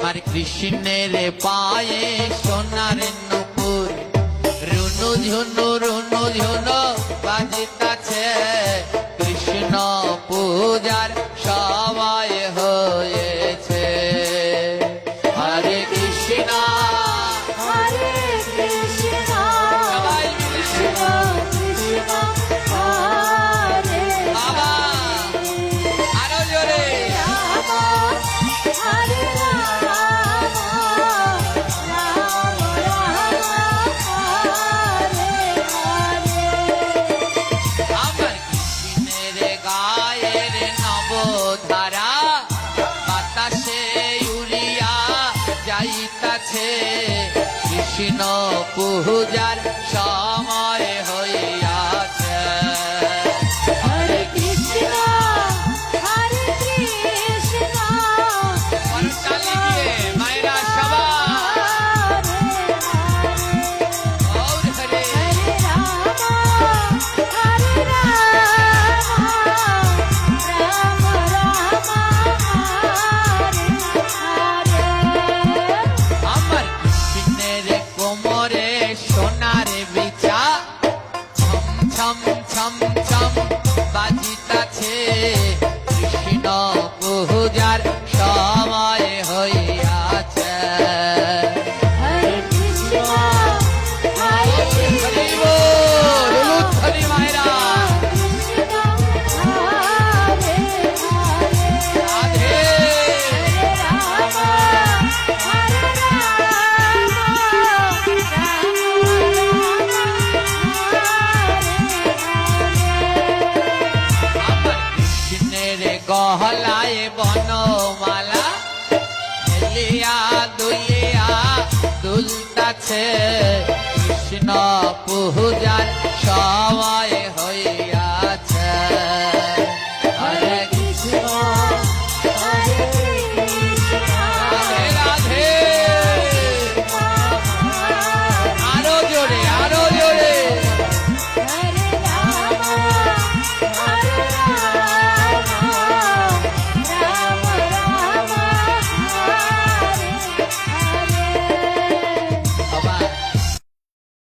আর কৃষ্ণের পায়ে সোনার নুপুর রুনু ঝুনু বাজিতাছে কৃষ্ণ পূজার সময় হয়েছে হরে কৃষ্ণ হরে কৃষ্ণ সবাই মিলে কৃষ্ণ হরে বাবা আরো জোরে রাম হরে রাম রাম রাম হরে হরে আমার কৃষ্ণের গায়ের নবধারা বাতাসে উড়িয়া যাইতাছে কৃষ্ণ পূজার সময় হইয়াছে হরে কৃষ্ণ হরে কৃষ্ণ করতালি দিয়ে মায়েরা সবাই গৌর হরে হরে রাম হরে রাম রাম হরে হরে আমার কৃষ্ণের কোমরে সোনার বিচা ছম ছম ছম ছম বাজিতাছে কৃষ্ণ পূজার সময় হইয়াছে হরে কৃষ্ণ হরে হরি বল হরি মায়েরা কৃষ্ণ হরে হরে রাধে রাম হরে আমার কৃষ্ণের গহলায় বনমালা হেলিয়া দুলিয়া দুলতাছে কৃষ্ণ পূজার সময় হয়ে